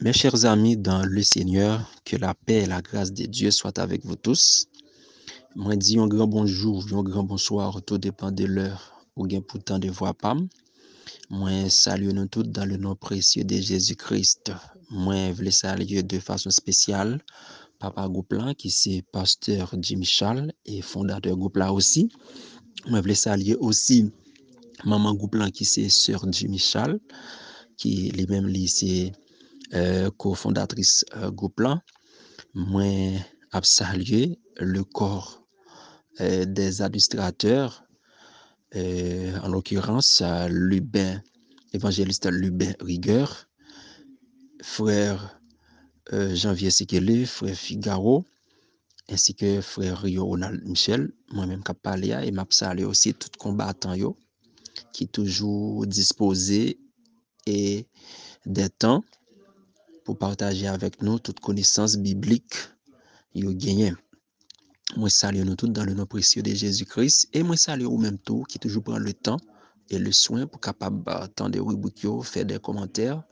Mes chers amis dans le Seigneur, que la paix et la grâce de Dieu soient avec vous tous. Moi dis un grand bonjour, un grand bonsoir, tout dépend de l'heure ou bien pourtant de voix pam. Moi salue nous tous dans le nom précieux de Jésus-Christ. Moi voulais saluer de façon spéciale Papa Gouplan qui c'est pasteur Jimmy Charles et fondateur Gouplan aussi. Moi voulais saluer aussi Maman Gouplan qui c'est sœur Jimmy Charles qui lui-même c'est cofondatrice Gouplan. Moi ap saluer le corps des administrateurs, en l'occurrence Lubin, évangéliste Lubin Rigueur, frère Janvier Sekele, frère Figaro, ainsi que frère Rio Ronald Michel, moi-même qui parlé et m'a salué aussi tout combattant yo, qui toujours disposé et des temps pour partager avec nous toute connaissance biblique yo gagné. Moi salue nous tous dans le nom précieux de Jésus-Christ et moi salue ou même tout qui toujours prend le temps et le soin pour capable attendre des rubriques, faire des commentaires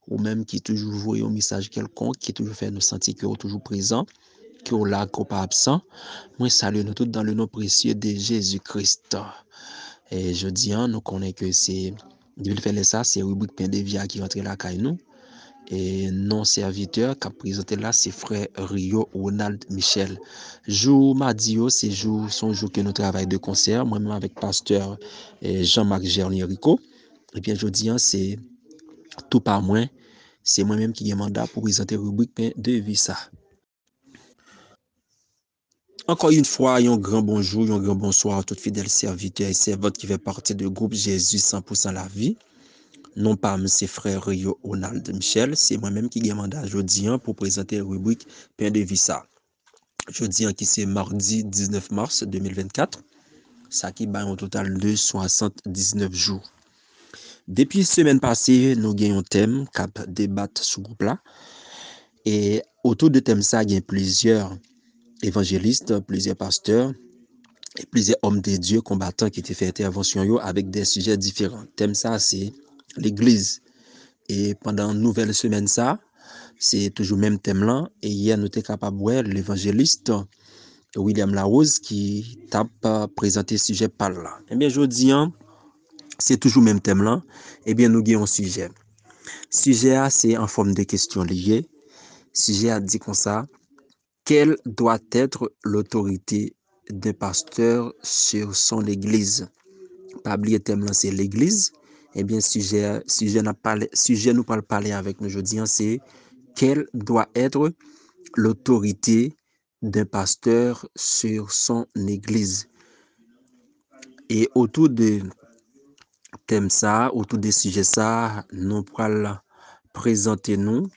ou même qui toujours voit un message quelconque qui toujours fait nous sentir que toujours présent, que là qu'on pas absent. Moi salue nous tous dans le nom précieux de Jésus-Christ. Et je dis nous connaissons que c'est depuis faire ça, c'est rubrique pain de vie qui rentre là caille nous. Et non serviteur qui a présenté là, c'est frère Rio Ronald Michel. Jour mardi, c'est son jour que nous travaillons de concert, moi-même avec pasteur Jean-Marc Gernier Rico. Et bien, je dis, c'est tout par moi, c'est moi-même qui ai mandat pour présenter rubrique de vie ça. Encore une fois, un grand bonjour, un grand bonsoir à tous fidèles serviteurs et servantes qui fait partie du groupe Jésus 100% la vie. Non pas M. frère Rio Ronald Michel, c'est moi-même qui ai mandat aujourd'hui pour présenter la rubrique Pain de Vissa. Jeudi qui c'est mardi 19 mars 2024, ça qui bat un total de 79 jours. Depuis semaine passée, nous avons un thème cap débattre sous groupe là. Et autour de thème ça, il y a plusieurs évangélistes, plusieurs pasteurs et plusieurs hommes de Dieu combattants qui étaient fait intervention avec des sujets différents. Thème ça, c'est l'église. Et pendant une nouvelle semaine ça, c'est toujours le même thème là. Et hier, nous étions capables de voir l'évangéliste William Larose qui t'a présenté le sujet par là. Eh bien, je dis, c'est toujours le même thème là. Eh bien, nous avons un sujet. Sujet A, c'est en forme de questions liées. Sujet A dit comme ça, quelle doit être l'autorité d'un pasteur sur son église? Pas oublier thème là, c'est l'église. Eh bien, sujet nous parle parler avec nous aujourd'hui, c'est quelle doit être l'autorité d'un pasteur sur son église. Et autour de thème ça, autour des sujets ça, nous pourrons présenter nous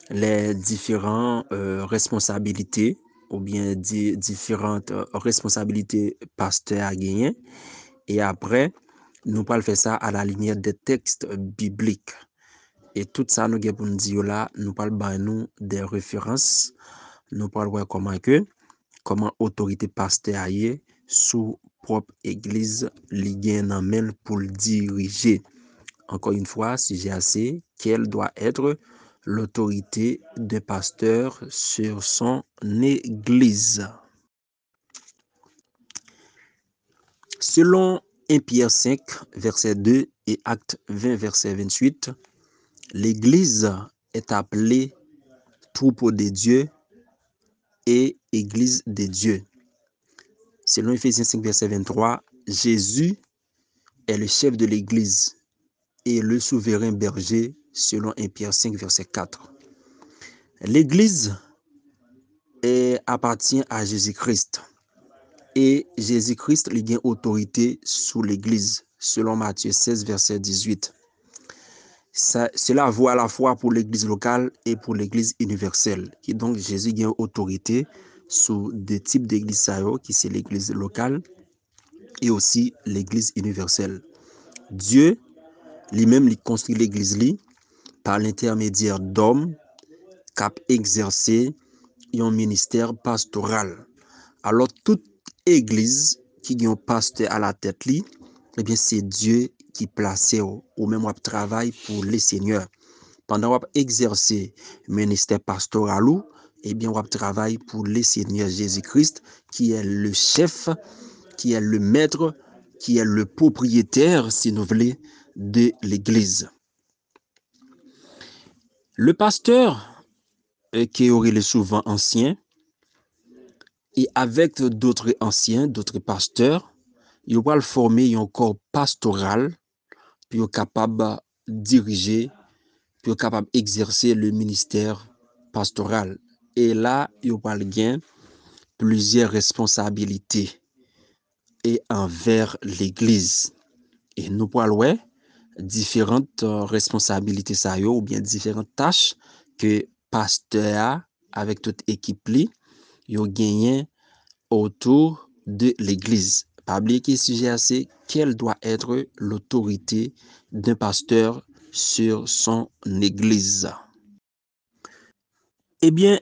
les différentes responsabilités ou bien différentes responsabilités pasteurs à gagner. Et après, nous pourrons faire ça à la lumière des textes bibliques. Et tout ça, nous pour nous dire là, nous parlons nous des références, nous parlons voir comment autorité pasteur aille sous propre église li gen nan men pour le diriger. Encore une fois, sujet assez, quelle doit être l'autorité des pasteurs sur son église? Selon 1 Pierre 5, verset 2 et Acte 20, verset 28, l'église est appelée troupeau de Dieu et église de Dieu. Selon Ephésiens 5, verset 23, Jésus est le chef de l'église et le souverain berger, selon 1 Pierre 5, verset 4. L'église appartient à Jésus-Christ et Jésus-Christ lui gagne autorité sous l'église, selon Matthieu 16, verset 18. Cela vaut à la fois pour l'église locale et pour l'église universelle. Et donc, Jésus gagne autorité sous deux types d'églises, qui c'est l'église locale et aussi l'église universelle. Dieu lui-même lui construit l'église par l'intermédiaire d'hommes qui ont exercé un ministère pastoral. Alors, toute église qui a un pasteur à la tête, eh bien, c'est Dieu qui place ou même travail pour les seigneurs. pendant qu'on exercer ministère pastoral ou, eh bien, on travaille pour le Seigneur Jésus-Christ, qui est le chef, qui est le maître, qui est le propriétaire, si nous voulons, de l'Église. Le pasteur, qui aurait souvent ancien, et avec d'autres anciens, d'autres pasteurs, ils vont former un corps pastoral, puis ils capable de diriger, puis ils capable d'exercer le ministère pastoral. Et là, ils vont gagner plusieurs responsabilités et envers l'Église. Et nous parlons différentes responsabilités ça ou bien différentes tâches que pasteur avec toute équipe li yo gagné autour de l'église. Pas oublier que le sujet c'est quelle doit être l'autorité d'un pasteur sur son église. Eh bien,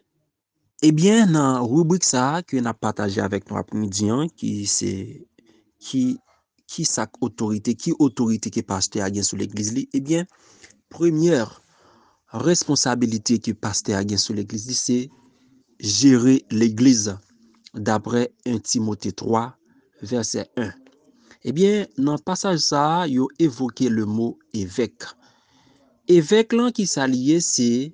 dans rubrique ça que n'a partagé avec nous après-midi qui c'est qui sa autorité, qui autorité que pasteur a gain sur l'église li, eh bien, première responsabilité que pasteur a gain sur l'église li, c'est gérer l'église d'après 1 Timothée 3 verset 1. Eh bien, dans le passage ça, yo évoqué le mot évêque. Évêque là qui s'allie, c'est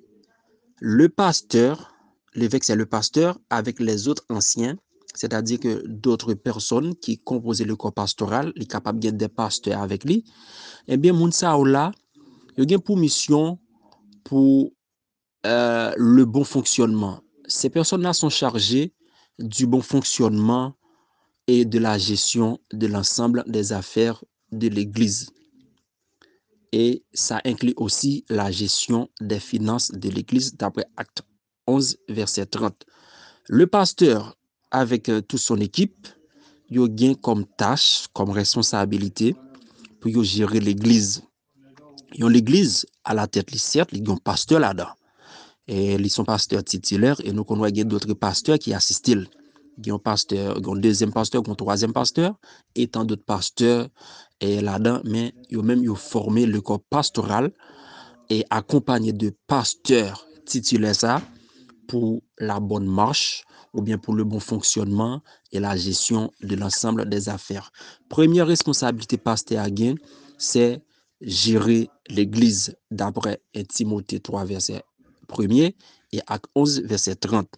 le pasteur. L'évêque, c'est le pasteur avec les autres anciens, c'est-à-dire que d'autres personnes qui composaient le corps pastoral, les capables de des pasteurs avec lui. Eh bien, moun sa ou là, yo gen pour mission pour le bon fonctionnement. Ces personnes-là sont chargées du bon fonctionnement et de la gestion de l'ensemble des affaires de l'Église. Et ça inclut aussi la gestion des finances de l'Église d'après Acte 11, verset 30. Le pasteur, avec toute son équipe, il gagne comme tâche, comme responsabilité pour gérer l'Église. L'Église à la tête, certes, il y a un pasteur là-dedans. Et ils sont pasteurs titulaires et nous connaissons d'autres pasteurs qui assistent. Il y a un pasteur, un deuxième pasteur, un troisième pasteur, et tant d'autres pasteurs là-dedans, mais ils ont même formé le corps pastoral et accompagné de pasteurs titulaires ça pour la bonne marche ou bien pour le bon fonctionnement et la gestion de l'ensemble des affaires. Première responsabilité pasteur à gain, c'est gérer l'église d'après Timothée 3 verset 1er et Acte 11 verset 30.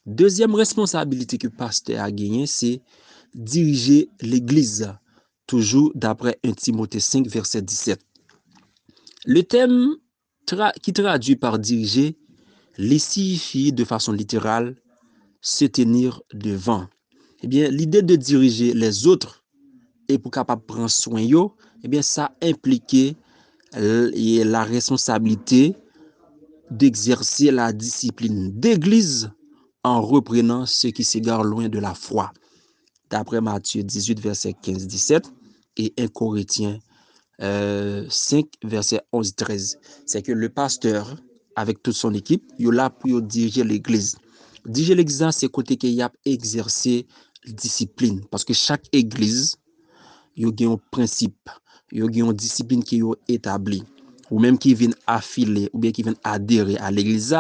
Deuxième responsabilité que pasteur a gagné, c'est diriger l'église, toujours d'après 1 Timothée 5 verset 17. Le thème qui traduit par diriger, les signifie de façon littérale se tenir devant. Eh bien, l'idée de diriger les autres et pour capable prendre soin yo, eh bien, ça impliquait la responsabilité d'exercer la discipline d'église en reprenant ceux qui s'égarent loin de la foi. D'après Matthieu 18, verset 15-17 et 1 Corinthiens 5, verset 11-13. C'est que le pasteur, avec toute son équipe, il est là pour diriger l'église. Diriger l'église, c'est côté qu'il y a exercé discipline. Parce que chaque église, il y a un principe, il y a une discipline qui est établie. Ou même qui viennent affiler, ou bien qui viennent adhérer à l'église,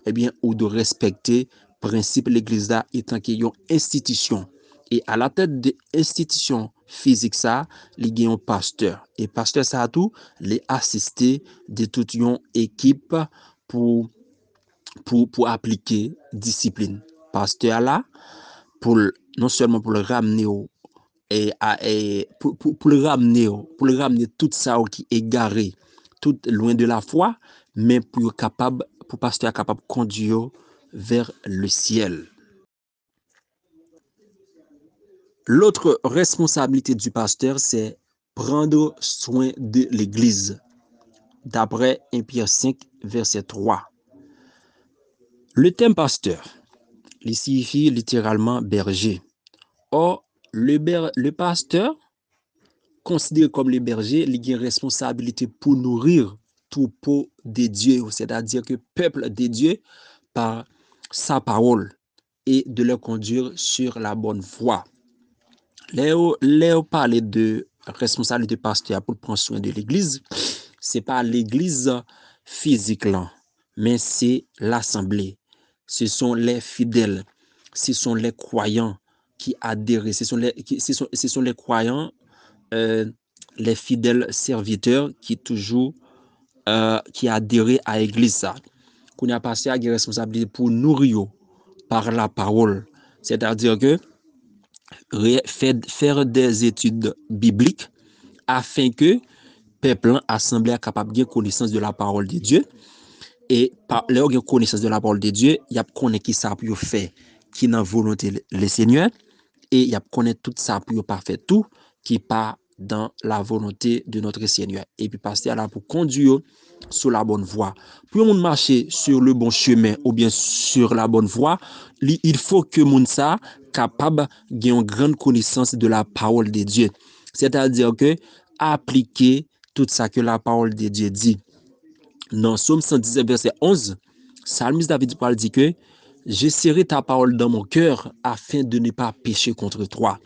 eh bien, ou de respecter le principe de l'église étant qu'il y a une institution. Et à la tête de l'institution physique, ça, il y a un pasteur. Et pasteur, ça a tout, les assister de toute une équipe pour appliquer discipline. Pasteur là, non seulement pour le ramener pour le ramener tout ça qui est égaré, tout loin de la foi, mais pour pasteur capable de conduire vers le ciel. L'autre responsabilité du pasteur, c'est prendre soin de l'église. D'après 1 Pierre 5, verset 3. Le terme pasteur, il signifie littéralement berger. Or, le pasteur, considéré comme le berger, il a une responsabilité pour nourrir troupeau de Dieu, c'est-à-dire que peuple de Dieu par sa parole et de le conduire sur la bonne voie. Léo parler de responsabilité pasteur pour prendre soin de l'église, c'est pas l'église physique là, mais c'est l'assemblée. Ce sont les fidèles, ce sont les croyants qui adhèrent, ce sont les croyants, les fidèles serviteurs qui adhèrent à l'église ça. Qu'on a passé à des responsabilités pour nourrir par la parole. C'est-à-dire que faire des études bibliques afin que peuple assemblée est capable de connaissance de la parole de Dieu. Et par leur connaissance de la parole de Dieu, il y a connaître qui ça pour faire, qui n'a volonté le Seigneur, et il y a connaître tout ça pour pas faire tout qui pas dans la volonté de notre Seigneur. Et puis passer là pour conduire sur la bonne voie. Pour on marcher sur le bon chemin ou bien sur la bonne voie, il faut que moun ça capable d'avoir une grande connaissance de la parole de Dieu. C'est-à-dire que appliquer tout ça que la parole de Dieu dit. Dans Somme 117, verset 11, Psalmiste David dit que j'ai serré ta parole dans mon cœur afin de ne pas pécher contre toi.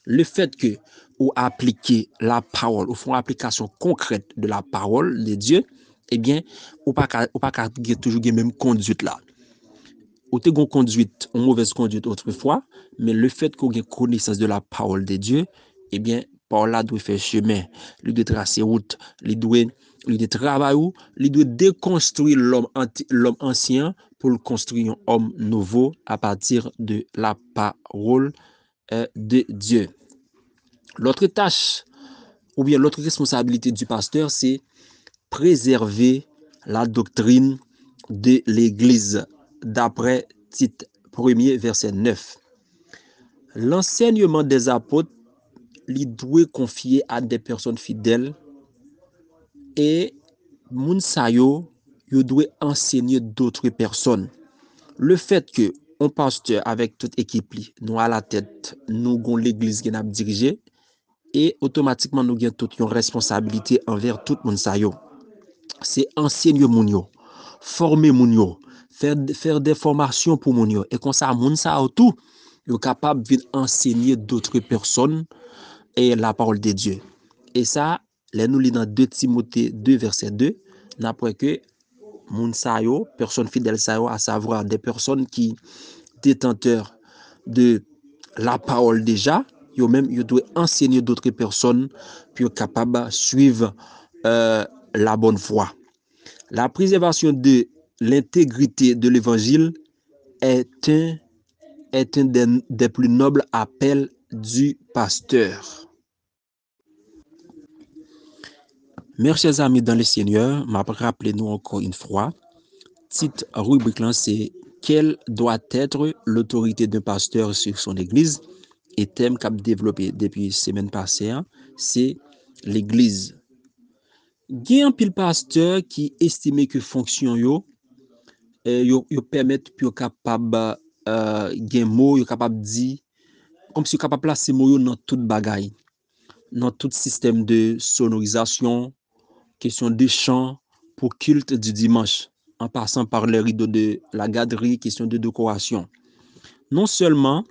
Le fait que ou appliquer la parole, ou font application concrète de la parole de Dieu, eh bien, ou pas toujours la même conduite là. Ou te gon conduite, une mauvaise conduite autrefois, mais le fait qu'on ait connaissance de la parole de Dieu, eh bien, par là doit faire chemin, il doit tracer route, il doit travailler, il doit déconstruire l'homme ancien pour le construire un homme nouveau à partir de la parole de Dieu. L'autre tâche, ou bien l'autre responsabilité du pasteur, c'est préserver la doctrine de l'Église, d'après Tite 1er, verset 9. L'enseignement des apôtres, il doit confier à des personnes fidèles et moun sa yo doit enseigner d'autres personnes. Le fait que un pasteur avec toute équipe, nous à la tête, nous avons l'Église qui n'a dirigé, et automatiquement nous avons toute une responsabilité envers tout le monde. C'est enseigner moun yo, former moun yo, faire des formations pour moun yo, et comme ça moun sa tout yo capable de enseigner d'autres personnes et la parole de Dieu. Et ça, les nous lit dans 2 Timothée 2 verset 2, n'après que moun sa yo, personnes fidèles sa yo, à savoir des personnes qui détenteurs de la parole déjà, yo même yo doit enseigner d'autres personnes pour capable suivre la bonne voie. La préservation de l'intégrité de l'évangile est un des plus nobles appels du pasteur. Mes chers amis dans le Seigneur, m'a rappelé nous encore une fois, titre rubrique là, c'est quelle doit être l'autorité d'un pasteur sur son église, et thème qu'a développé depuis semaine passée, c'est l'église. Il y a un pile pasteur qui estime que fonction yo permettent pour capable gen mot yo capable dire comme si capable placer mot dans toute bagaille, dans tout système de sonorisation, question de chant pour culte du dimanche, en passant par les rideaux de la garderie, question de décoration. Non seulement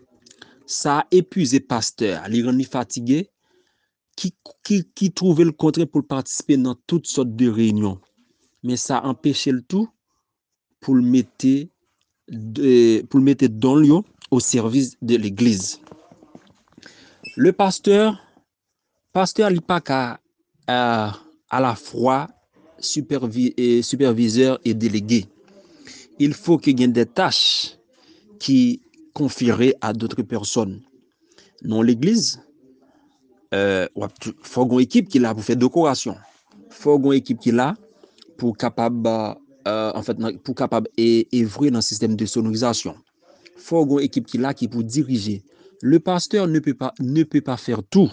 ça a épuisé pasteur, il rend fatigué, qui trouvait le contraire pour participer dans toutes sortes de réunions, mais ça a empêché le tout pour le mettre dans l'eau au service de l'église. Le pasteur n'est pas qu'à à la fois superviseur et délégué. Il faut qu'il y ait des tâches qui conférées à d'autres personnes. Dans l'église, faut une équipe qui est là pour faire décoration. Faut une équipe qui est là pour capable pour capable œuvrer dans le système de sonorisation. Faut une équipe qui est là qui pour diriger. Le pasteur ne peut pas faire tout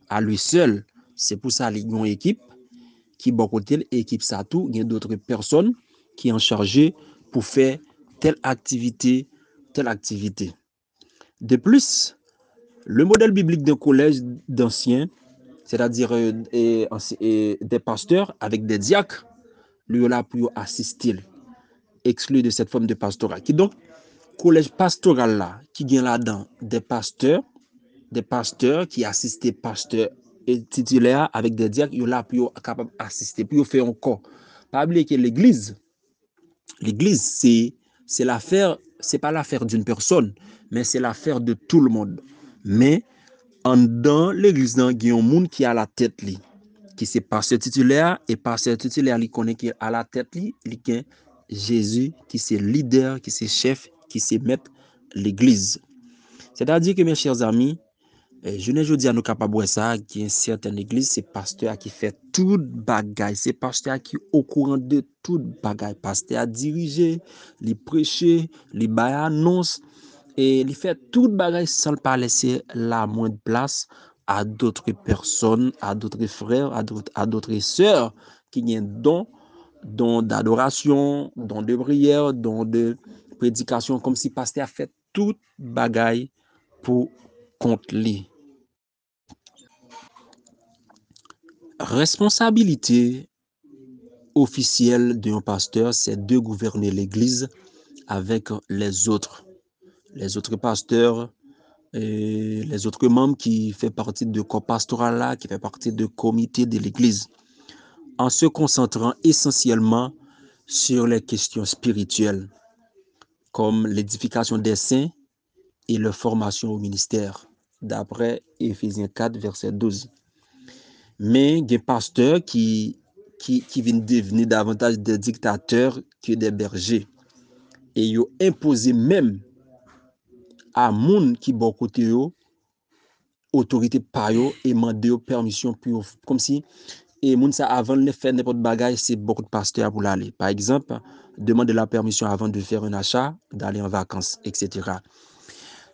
à lui seul. C'est pour ça qu'il y a une équipe qui bon côté équipe ça tout, il y a d'autres personnes qui sont chargées pour faire telle activité. De plus, le modèle biblique d'un collège d'anciens, c'est-à-dire des pasteurs avec des diacres, lui là pour assister, exclu de cette forme de pastorat. Qui donc collège pastoral là, qui vient là-dedans des pasteurs qui assistent pasteurs et titulaires avec des diacres, ils là pour capable assister, pour faire encore Pas oublier que l'église, c'est l'affaire, c'est pas l'affaire d'une personne, mais c'est l'affaire de tout le monde. Mais en dans l'église, il y a un monde qui a la tête li, qui c'est pasteur titulaire, et pasteur titulaire, il connaît qui a la tête li, il y Jésus, qui c'est leader, qui c'est chef, qui c'est maître l'église. C'est-à-dire que mes chers amis, je ne dis à nous capables de ça, qu'il y a une certaine église, c'est pasteur qui fait tout bagaille, c'est pasteur qui est au courant de tout bagaille, pasteur à diriger, les prêcher, les bailler annonce, et il fait tout bagaille sans pas laisser la moindre place à d'autres personnes, à d'autres frères, à d'autres sœurs qui ont don d'adoration, don de prière, don de prédication, comme si pasteur a fait tout bagaille pour contre lui. Responsabilité officielle d'un pasteur, c'est de gouverner l'église avec les autres pasteurs et les autres membres qui font partie de corps pastoral là, qui font partie de comité de l'église, en se concentrant essentiellement sur les questions spirituelles, comme l'édification des saints et leur formation au ministère, d'après Éphésiens 4, verset 12. Mais il y a des pasteurs qui viennent devenir davantage des dictateurs que des bergers. Et ils ont imposé même à moun qui bon côté yo, autorité par yo, et mandé yo permission pour, comme si, et moun ça avant de faire n'importe bagage, c'est beaucoup de pasteurs pour l'aller. Par exemple, demander la permission avant de faire un achat, d'aller en vacances, etc.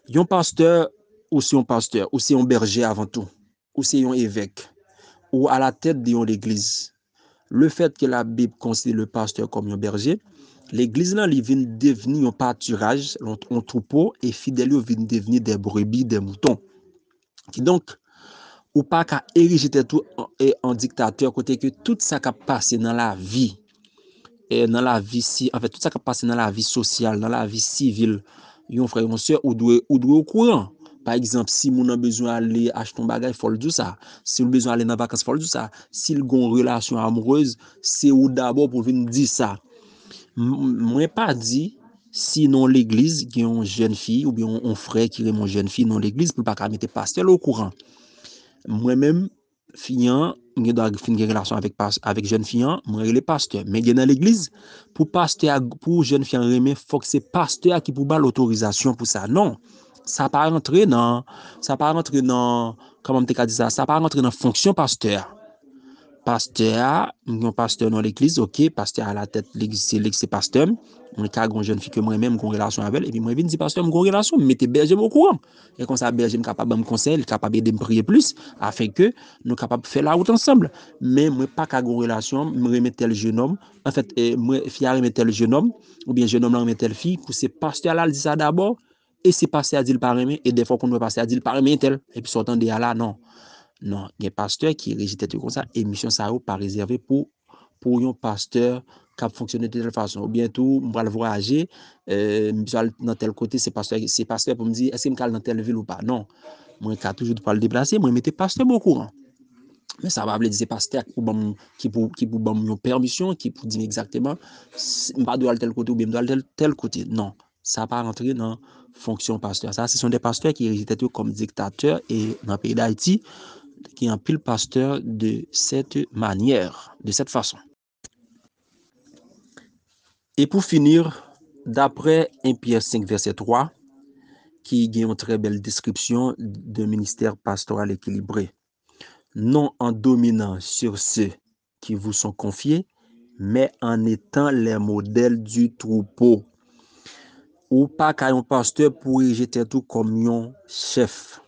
Yon pasteur, ou c'est un pasteur, ou c'est un berger avant tout, ou c'est un évêque, ou à la tête de l'église. Le fait que la Bible considère le pasteur comme un berger, l'église là, il vient devenir un pâturage, un troupeau, et fidèles viennent devenir des brebis, des moutons. Qui donc, ou pas qu'à ériger tout en dictateur, côté que tout ça qui a passé dans la vie, et dans la vie, en fait, tout ça qui a passé dans la vie sociale, dans la vie civile, yon frère, yon soeur, ou doit au courant. Par exemple, si mon a besoin d'aller acheter un bagage, il faut le dire ça. Si on a besoin d'aller dans les vacances, il faut le dire ça. Si il a une relation amoureuse, c'est ou d'abord pour venir dire ça. Moi, pas dit, sinon l'église, qui est une jeune fille, ou bien un frère qui est une jeune fille dans l'église, pour pas mettre pasteur au courant. Moi-même, fiant, je dois finir une relation avec jeune fille, moi je suis pasteur. Mais dans l'église, pour pasteur, pour jeune fille, il faut que c'est pasteur qui pour l'autorisation pour ça. Non, ça pas rentrer dans, comment on dit ça, ça pas rentrer dans fonction pasteur. Pasteur, un pasteur dans l'église, ok, pasteur à la tête l'église, c'est pasteur. On est une jeune fille que moi-même j'ai une relation avec elle, et puis moi je dis pasteur, j'ai une relation, mettez berger au courant. Et comme ça, berger est capable de me conseiller, capable de me prier plus, afin que nous capables de faire la route ensemble. Mais moi pas qu'à une relation, me remettre tel jeune homme, en fait, moi fille remettre tel jeune homme, ou bien jeune homme remettre telle fille, pour c'est pasteur là, il dit ça d'abord, et c'est pasteur à dire le parrain, et des fois qu'on doit passer à dire le parrain tel, et puis sortant de là, non. Non, il y a un pasteur qui régit comme ça, et mission ça n'est pas réservé pour un pasteur qui a fonctionné de telle façon. Ou bientôt, on va le voyager, dans tel côté, c'est pasteur pour me dire, est-ce que je vais dans telle ville ou pas? Non, moi, je toujours pas le déplacer, moi, je mets pasteur au courant. Mais ça va dire c'est pasteur qui pour une permission, qui pour dire exactement, je ne dois pas aller tel côté ou bien je dois aller tel côté. Non, ça ne va pas rentrer dans fonction pasteur. Ça, ce sont des pasteurs qui régissent comme dictateurs, et dans le pays d'Haïti, qui est un pile pasteur de cette manière, de cette façon. Et pour finir, d'après 1 Pierre 5, verset 3, qui a une très belle description d'un ministère pastoral équilibré, non en dominant sur ceux qui vous sont confiés, mais en étant les modèles du troupeau. Ou pas qu'un pasteur pour y jeter tout comme un chef,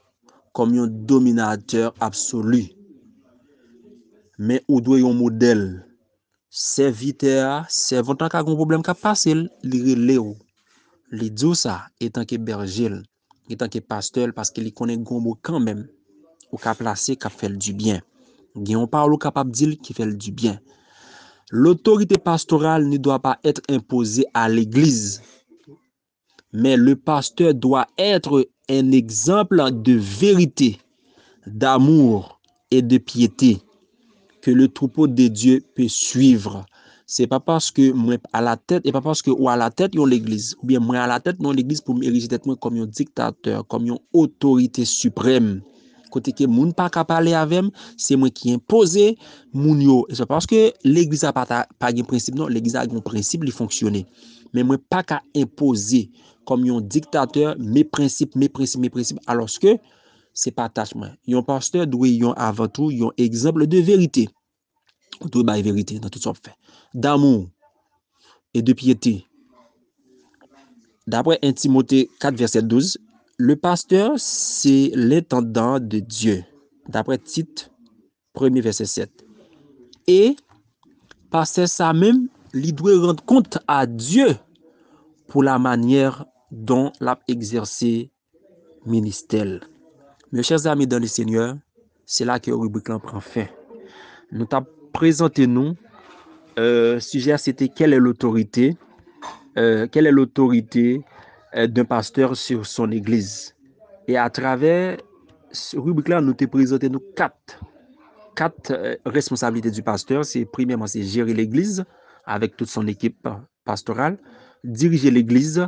comme un dominateur absolu. Mais ou doit un modèle serviteur, servant tant qu'un problème qui passe, il dit ça étant que berger, étant que pasteur, parce qu'il connaît gombo quand même, ou qu'a placé, qu'a fait du bien. Il on parle capable de dire qui fait du bien. L'autorité pastorale ne doit pas être imposée à l'église, mais le pasteur doit être un exemple de vérité, d'amour et de piété que le troupeau de Dieu peut suivre. c'est pas parce que moi à la tête et pas parce que ou à la tête yon l'église ou bien moi à la tête non l'église pour m'ériger tête moi comme un dictateur, comme une autorité suprême. Côté que moun pas ka parler avec c'est moi qui imposer moun yo. Et c'est parce que l'église a pas un principe non, l'église a un principe il fonctionner. Mais moi pas ka imposer comme un dictateur mes principes alors que c'est pas tâche moi. Un pasteur doit yon avant tout un exemple de vérité. On doit ba vérité dans tout ça fait. D'amour et de piété. D'après 1 Timothée 4, verset 12, le pasteur, c'est l'intendant de Dieu. D'après Tite 1er, verset 7. Et, pasteur ça même, il doit rendre compte à Dieu pour la manière dont l'a exercé ministère. Mes chers amis dans le Seigneur, c'est là que le rubrique prend fin. Nous t'avons présenté nous, sujet c'était quelle est l'autorité d'un pasteur sur son église. Et à travers ce rubrique-là, nous te présentons nous quatre responsabilités du pasteur. C'est premièrement, c'est gérer l'église avec toute son équipe pastorale, diriger l'église,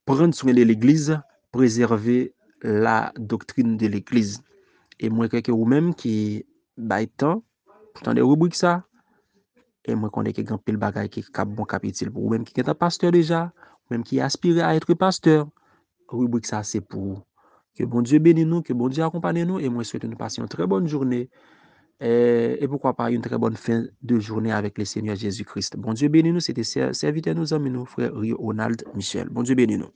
prendre soin de l'église, préserver la doctrine de l'église. Et moi, quelqu'un ou même qui baille temps, dans des rubriques ça, et moi connais que grand pile bagay qui cap bon capital pour ou même qui est un pasteur déjà, ou même qui aspire à être pasteur. Rubrique ça c'est pour que bon Dieu bénisse nous, que bon Dieu accompagne nous et moi souhaite nous passer une très bonne journée et pourquoi pas une très bonne fin de journée avec le Seigneur Jésus-Christ. Bon Dieu bénisse nous, c'était serviteur nous amis nous frère Ronald Michel. Bon Dieu bénisse nous.